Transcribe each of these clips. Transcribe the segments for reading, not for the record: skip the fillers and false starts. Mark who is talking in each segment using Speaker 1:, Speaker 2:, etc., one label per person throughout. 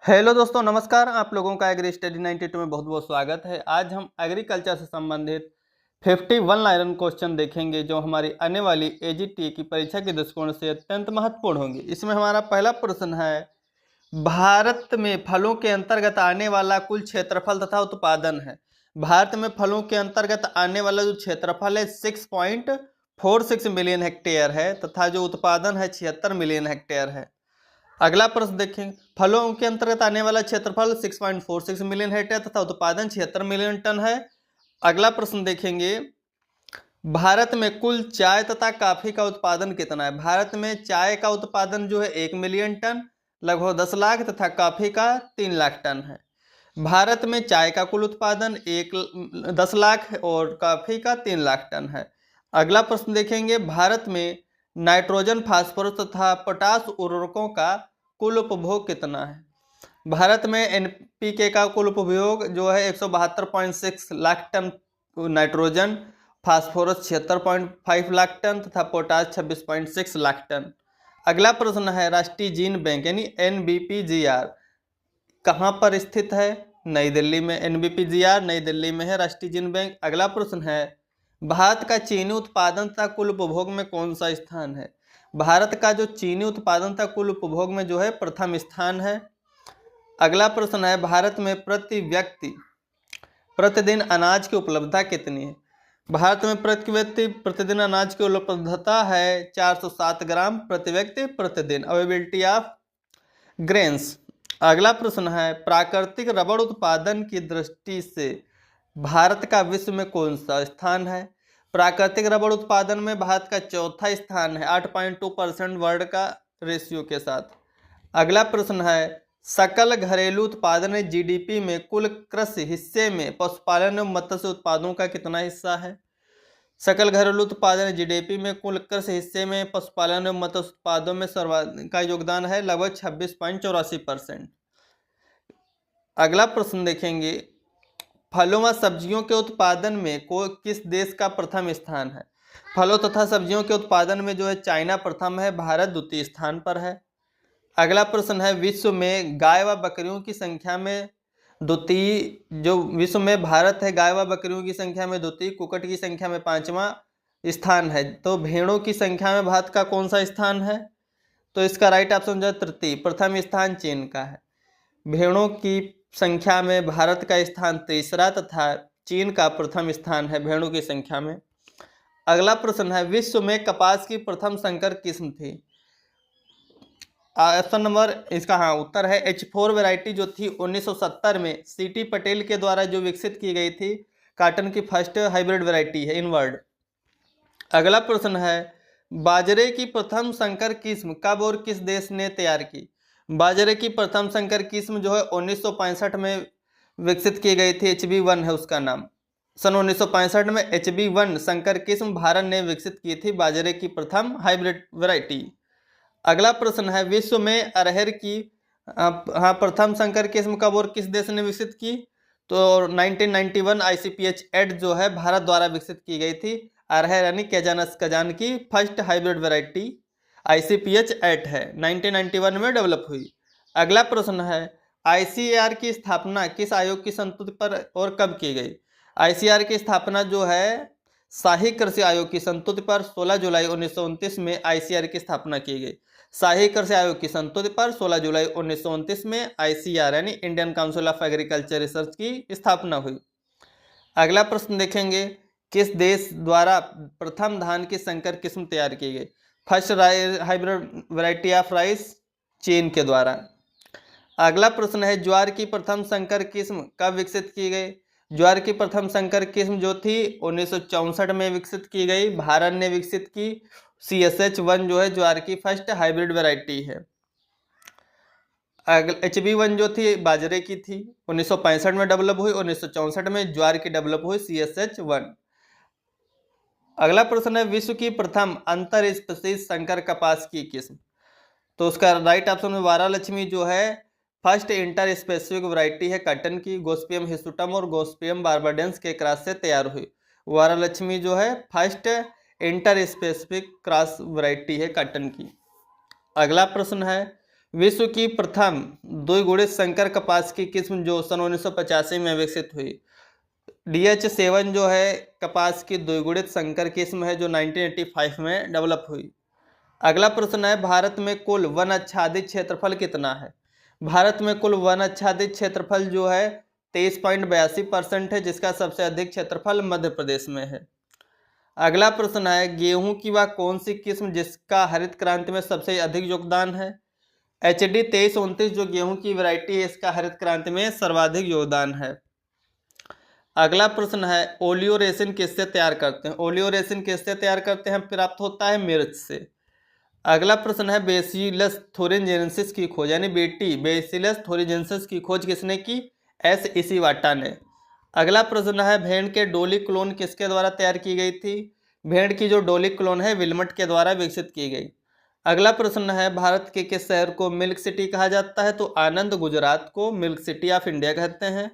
Speaker 1: Hello दोस्तों, नमस्कार। आप लोगों का एग्री स्टडी 92 में बहुत बहुत स्वागत है। आज हम एग्रीकल्चर से संबंधित 51 लाइन क्वेश्चन देखेंगे जो हमारी आने वाली एजीटी की परीक्षा के दृष्टिकोण से अत्यंत महत्वपूर्ण होंगे। इसमें हमारा पहला प्रश्न है, भारत में फलों के अंतर्गत आने वाला कुल क्षेत्रफल तथा उत्पादन है। भारत में फलों के अंतर्गत आने वाला जो क्षेत्रफल है 6.46 मिलियन हेक्टेयर है तथा जो उत्पादन है 76 मिलियन हेक्टेयर है। अगला प्रश्न देखें, फलों के अंतर्गत आने वाला क्षेत्रफल 6.46 मिलियन हेक्टेयर तथा उत्पादन 76 मिलियन टन है। अगला प्रश्न देखेंगे, भारत में कुल चाय तथा कॉफी का उत्पादन कितना है। भारत में चाय का उत्पादन जो है 1 मिलियन टन लगभग 10 लाख तथा कॉफी का 3 लाख टन है। भारत में चाय का कुल उत्पादन 10 लाख और कॉफी का 3 लाख टन है। अगला प्रश्न देखेंगे, भारत में नाइट्रोजन, फास्फोरस तथा पोटास उर्वरकों का कुल उपभोग कितना है। भारत में एनपीके का कुल उपभोग जो है 172.6 lakh ton nitrogen, phosphorus 76.5 lakh ton तथा पोटास 26.6 लाख टन। अगला प्रश्न है, राष्ट्रीय जीन बैंक यानी NBPGR कहाँ पर स्थित है। नई दिल्ली में। NBPGR नई दिल्ली में है राष्ट्रीय जीन बैंक। अगला प्रश्न है, भारत का चीनी उत्पादन तथा कुल उपभोग में कौन सा स्थान है। भारत का जो चीनी उत्पादन तथा कुल उपभोग में जो है प्रथम स्थान है। अगला प्रश्न है, भारत में प्रति व्यक्ति प्रतिदिन अनाज की उपलब्धता कितनी है। भारत में प्रति व्यक्ति प्रतिदिन अनाज की उपलब्धता है 407 ग्राम प्रति व्यक्ति प्रतिदिन, अवेलेबिलिटी ऑफ ग्रेन्स। अगला प्रश्न है, प्राकृतिक रबड़ उत्पादन की दृष्टि से भारत का विश्व में कौन सा स्थान है। प्राकृतिक रबड़ उत्पादन में भारत का चौथा स्थान है 8.2% वर्ल्ड का रेशियो के साथ। अगला प्रश्न है, सकल घरेलू उत्पादन GDP में कुल कृषि हिस्से में पशुपालन एवं मत्स्य उत्पादों का कितना हिस्सा है। सकल घरेलू उत्पादन GDP में कुल कृषि हिस्से में पशुपालन एवं मत्स्य उत्पादों में सर्वाधिक का योगदान है लगभग 26.84%। अगला प्रश्न देखेंगे, फलों व सब्जियों के उत्पादन में किस देश का प्रथम स्थान है। फलों तथा सब्जियों के उत्पादन में जो है चाइना प्रथम है, भारत द्वितीय स्थान पर है। अगला प्रश्न है, विश्व में गाय व बकरियों की संख्या में द्वितीय, जो विश्व में भारत है गाय व बकरियों की संख्या में द्वितीय, कुक्कुट की संख्या में 5वां स्थान है। तो भेड़ों की संख्या में भारत का कौन सा स्थान है। तो इसका राइट ऑप्शन जो है तृतीय, प्रथम स्थान चीन का है। भेड़ों की संख्या में भारत का स्थान तीसरा तथा चीन का प्रथम स्थान है भेड़ों की संख्या में। अगला प्रश्न है, विश्व में कपास की प्रथम संकर किस्म थी। ऑप्शन नंबर इसका उत्तर है H4 वैरायटी जो थी 1970 में CT पटेल के द्वारा जो विकसित की गई थी, कॉटन की फर्स्ट हाइब्रिड वैरायटी है इन वर्ल्ड। अगला प्रश्न है, बाजरे की प्रथम संकर किस्म कब और किस देश ने तैयार की। बाजरे की प्रथम संकर किस्म जो है 1965 में विकसित की गई थी, HB1 है उसका नाम। सन 1965 में HB1 संकर किस्म भारत ने विकसित की थी बाजरे की प्रथम हाइब्रिड वैरायटी। अगला प्रश्न है, विश्व में अरहर की प्रथम संकर किस्म कब और किस देश ने विकसित की। तो 1991 ICPH एक्ट जो है भारत द्वारा विकसित की गई थी। अरहर यानी कैजानस कजान की first hybrid variety ICPH act है, 1991 में डेवलप हुई। अगला प्रश्न है, ICAR की स्थापना किस आयोग की संस्तुति पर और कब की गई। ICAR की स्थापना जो है शाही कृषि आयोग की संस्तुति पर 16 जुलाई 1929 में ICAR की स्थापना की गई। शाही कृषि आयोग की संस्तुति पर 16 जुलाई 1929 में ICAR यानी Indian council of agriculture research की स्थापना हुई। अगला प्रश्न देखेंगे, किस देश द्वारा प्रथम धान की संकर किस्म तैयार की गई। First hybrid variety of rice चीन के द्वारा। अगला प्रश्न है, ज्वार की प्रथम संकर किस्म कब विकसित की गई। ज्वार की प्रथम संकर किस्म जो थी 1964 में विकसित की गई, भारत ने विकसित की। CSH1 जो है ज्वार की फर्स्ट हाइब्रिड वैरायटी है। HB1 जो थी बाजरे की थी, 1965 में डेवलप हुई, 1964 में ज्वार की डेवलप हुई CSH1। अगला प्रश्न है, विश्व की प्रथम अंतर स्पीशीज संकर कपास की किस्म। तो उसका राइट ऑप्शन में वारालक्ष्मी जो है फर्स्ट इंटर स्पेसिफिक वैरायटी है कॉटन की, गोस्पियम हिस्सुटम और गोस्पियम बार्बाडेंस के क्रॉस से तैयार हुई। वारालक्ष्मी जो है first inter specific cross variety है कॉटन की। अगला प्रश्न है, विश्व की प्रथम द्विगुणित संकर कपास की किस्म जो सन 1985 में विकसित हुई। DH7 जो है कपास की द्विगुणित संकर किस्म है जो 1985 में डेवलप हुई। अगला प्रश्न है, भारत में कुल वन आच्छादित क्षेत्रफल कितना है। भारत में कुल वन आच्छादित क्षेत्रफल जो है 23.82% है, जिसका सबसे अधिक क्षेत्रफल मध्य प्रदेश में है। अगला प्रश्न है, गेहूं की वह कौन सी किस्म जिसका हरित क्रांति में सबसे अधिक योगदान है। HD 2329 जो गेहूं की वैरायटी है, इसका हरित क्रांति में सर्वाधिक योगदान है। अगला प्रश्न है, ओलियोरेसिन किससे तैयार करते हैं। ओलियोरेसिन किससे तैयार करते हैं, प्राप्त होता है मिर्च से। अगला प्रश्न है, बेसिलस थोरिनजेंसिस की खोज यानी बेसिलस थोरिनजेंसिस की खोज किसने की। S इशिवाटा ने। अगला प्रश्न है, भेड़ के डोली क्लोन किसके द्वारा तैयार की गई थी। भेड़ की जो डोली क्लोन है विल्मट के द्वारा विकसित की गई। अगला प्रश्न है, भारत के किस शहर को मिल्क सिटी कहा जाता है। तो आनंद गुजरात को मिल्क सिटी ऑफ इंडिया कहते हैं।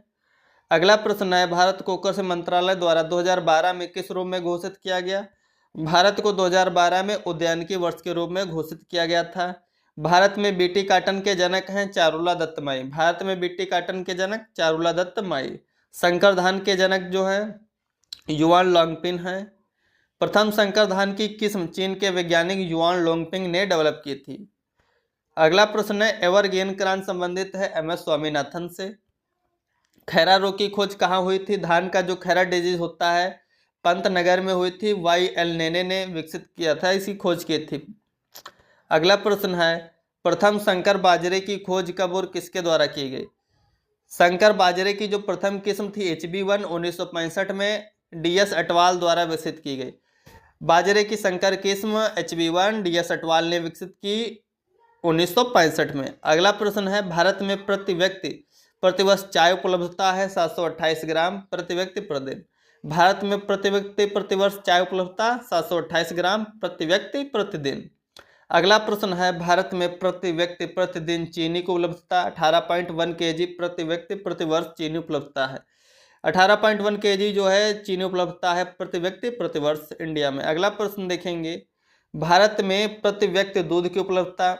Speaker 1: अगला प्रश्न है, भारत को कृषि मंत्रालय द्वारा 2012 में किस रूप में घोषित किया गया। भारत को 2012 में उद्यानिकी वर्ष के रूप में घोषित किया गया था। भारत में बीटी काटन के जनक हैं चारुला दत्त माई। भारत में बीटी काटन के जनक चारुला दत्त माई। संकर धान के जनक जो है युआन लोंगपिंग हैं। प्रथम संकर धान की किस्म चीन के वैज्ञानिक युआन लोंगपिंग ने डेवलप की थी। अगला प्रश्न है, एवरग्रीन क्रांति संबंधित है MS स्वामीनाथन से। खैरा रोग की खोज कहाँ हुई थी। धान का जो खैरा डिजीज होता है पंतनगर में हुई थी। YL नेने ने विकसित किया था, इसी खोज की थी। अगला प्रश्न है, प्रथम संकर बाजरे की खोज कब और किसके द्वारा की गई। संकर बाजरे की जो प्रथम किस्म थी HB1 1965 में DS अटवाल द्वारा विकसित की गई। बाजरे की संकर किस्म HB1 DS अटवाल ने विकसित की 1965 में। अगला प्रश्न है, भारत में प्रति व्यक्ति प्रतिवर्ष चाय उपलब्धता है 728 ग्राम प्रति व्यक्ति प्रतिदिन। भारत में प्रति व्यक्ति प्रतिवर्ष चाय उपलब्धता 728 ग्राम प्रति व्यक्ति प्रतिदिन। अगला प्रश्न है, भारत में प्रति व्यक्ति प्रतिदिन चीनी की उपलब्धता 18.1 kg प्रति व्यक्ति प्रतिवर्ष चीनी उपलब्धता है। 18.1 kg जो है चीनी उपलब्धता है प्रति व्यक्ति प्रतिवर्ष इंडिया में। अगला प्रश्न देखेंगे, भारत में प्रति व्यक्ति दूध की उपलब्धता।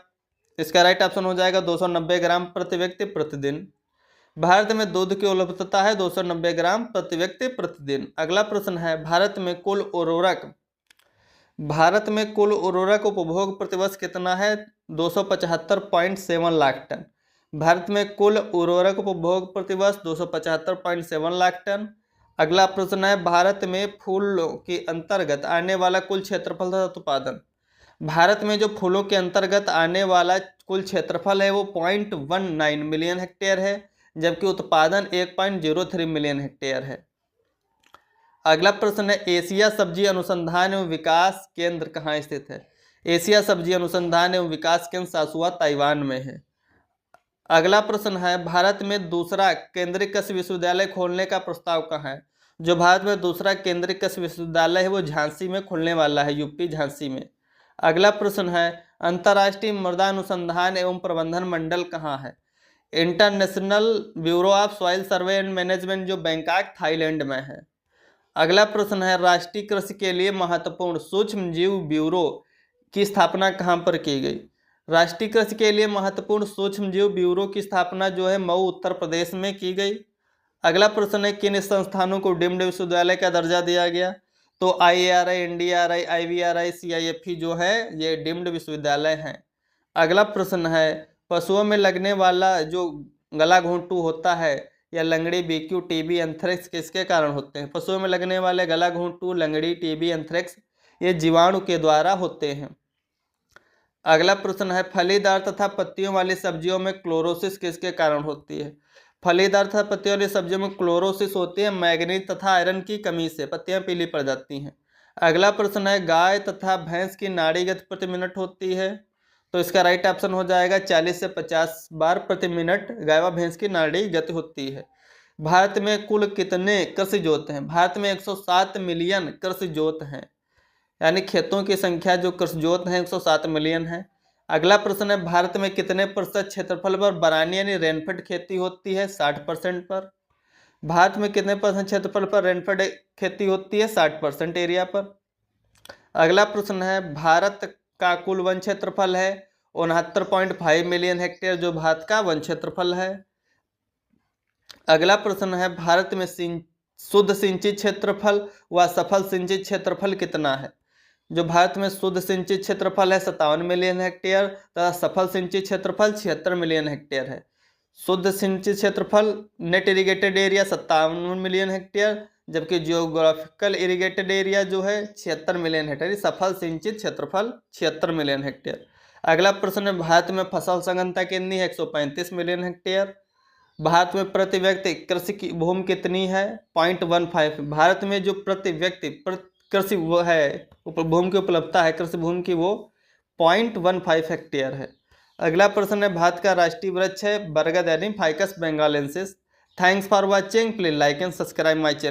Speaker 1: इसका राइट ऑप्शन हो जाएगा 290 ग्राम प्रति व्यक्ति प्रतिदिन। भारत में दूध की उपलब्धता है 290 ग्राम प्रति व्यक्ति प्रतिदिन। अगला प्रश्न है, भारत में कुल उर्वरक उपभोग प्रतिवर्ष कितना है। 275.7 लाख टन। भारत में कुल उर्वरक उपभोग प्रतिवर्ष 275.7 लाख टन। अगला प्रश्न है, भारत में फूलों के अंतर्गत आने वाला कुल क्षेत्रफल तथा उत्पादन। भारत में जो फूलों के अंतर्गत आने वाला कुल क्षेत्रफल है वो 0.19 मिलियन हेक्टेयर है, जबकि उत्पादन 1.03 मिलियन हेक्टेयर है। अगला प्रश्न है, एशिया सब्जी अनुसंधान एवं विकास केंद्र कहाँ स्थित है। एशिया सब्जी अनुसंधान एवं विकास केंद्र सासुआ ताइवान में है। अगला प्रश्न है, भारत में दूसरा केंद्रीय कृषि विश्वविद्यालय खोलने का प्रस्ताव कहाँ है। जो भारत में दूसरा केंद्रीय कृषि विश्वविद्यालय है वो झांसी में खुलने वाला है, यूपी झांसी में। अगला प्रश्न है, अंतर्राष्ट्रीय मृदा अनुसंधान एवं प्रबंधन मंडल कहाँ है। International bureau of soil survey and management जो बैंकॉक थाईलैंड में है। अगला प्रश्न है, राष्ट्रीय कृषि के लिए महत्वपूर्ण सूक्ष्म जीव ब्यूरो की स्थापना कहाँ पर की गई। राष्ट्रीय कृषि के लिए महत्वपूर्ण सूक्ष्म जीव ब्यूरो की स्थापना जो है मऊ उत्तर प्रदेश में की गई। अगला प्रश्न है, किन संस्थानों को डीम्ड विश्वविद्यालय का दर्जा दिया गया। तो IARI, NDRI, IVRI, CIFE जो है ये डीम्ड विश्वविद्यालय हैं। अगला प्रश्न है, पशुओं में लगने वाला जो गला घोंटू होता है या लंगड़ी, BQ, TB, एंथ्रेक्स किसके कारण होते हैं। पशुओं में लगने वाले गला घोंटू, लंगड़ी, TB, एंथ्रेक्स ये जीवाणु के द्वारा होते हैं। अगला प्रश्न है, फलीदार तथा पत्तियों वाली सब्जियों में क्लोरोसिस किसके कारण होती है। फलीदार तथा पत्तियों वाली सब्जियों में क्लोरोसिस होती है मैग्नीज तथा आयरन की कमी से पत्तियां पीली पड़ जाती हैं। अगला प्रश्न है, गाय तथा भैंस की नाड़ी गति प्रति मिनट होती है। तो इसका राइट ऑप्शन हो जाएगा 40 से 50 बार प्रति मिनट गाय व भैंस की नाड़ी गति होती है। भारत में कुल कितने कृषि जोत हैं। भारत में 107 मिलियन कृषि जोत हैं, यानी खेतों की संख्या जो कृषि जोत हैं 107 मिलियन है। अगला प्रश्न है, भारत में कितने प्रतिशत क्षेत्रफल पर बरानी यानी रेनफेड खेती होती है। 60% पर। भारत में कितने परसेंट क्षेत्रफल पर रेनफेड खेती होती है। 60% एरिया पर। अगला प्रश्न है, भारत का कुल वन क्षेत्रफल है 69.5 मिलियन हेक्टेयर जो भारत का वन क्षेत्रफल है। अगला प्रश्न है, भारत में शुद्ध सिंचित क्षेत्रफल व सफल सिंचित क्षेत्रफल कितना है? जो भारत में शुद्ध सिंचित क्षेत्रफल है 57 मिलियन हेक्टेयर तथा सफल सिंचित क्षेत्रफल 76 मिलियन हेक्टेयर है। शुद्ध सिंचित क्षेत्रफल net irrigated area 57 million hectare, जबकि जियोग्राफिकल इरिगेटेड एरिया जो है 76 मिलियन हेक्टेयर। सफल सिंचित क्षेत्रफल 76 मिलियन हेक्टेयर। अगला प्रश्न है, भारत में फसल संघनता कितनी है? 135 मिलियन हेक्टेयर। भारत में प्रति व्यक्ति कृषि की भूमि कितनी है? 0.15। भारत में जो प्रति व्यक्ति कृषि वो है भूमि की उपलब्धता है कृषि भूमि की वो 0.15 हेक्टेयर है। अगला प्रश्न है, भारत का राष्ट्रीय वृक्ष है बरगद यानी ficus benghalensis. Thanks for watching, please like and subscribe my channel.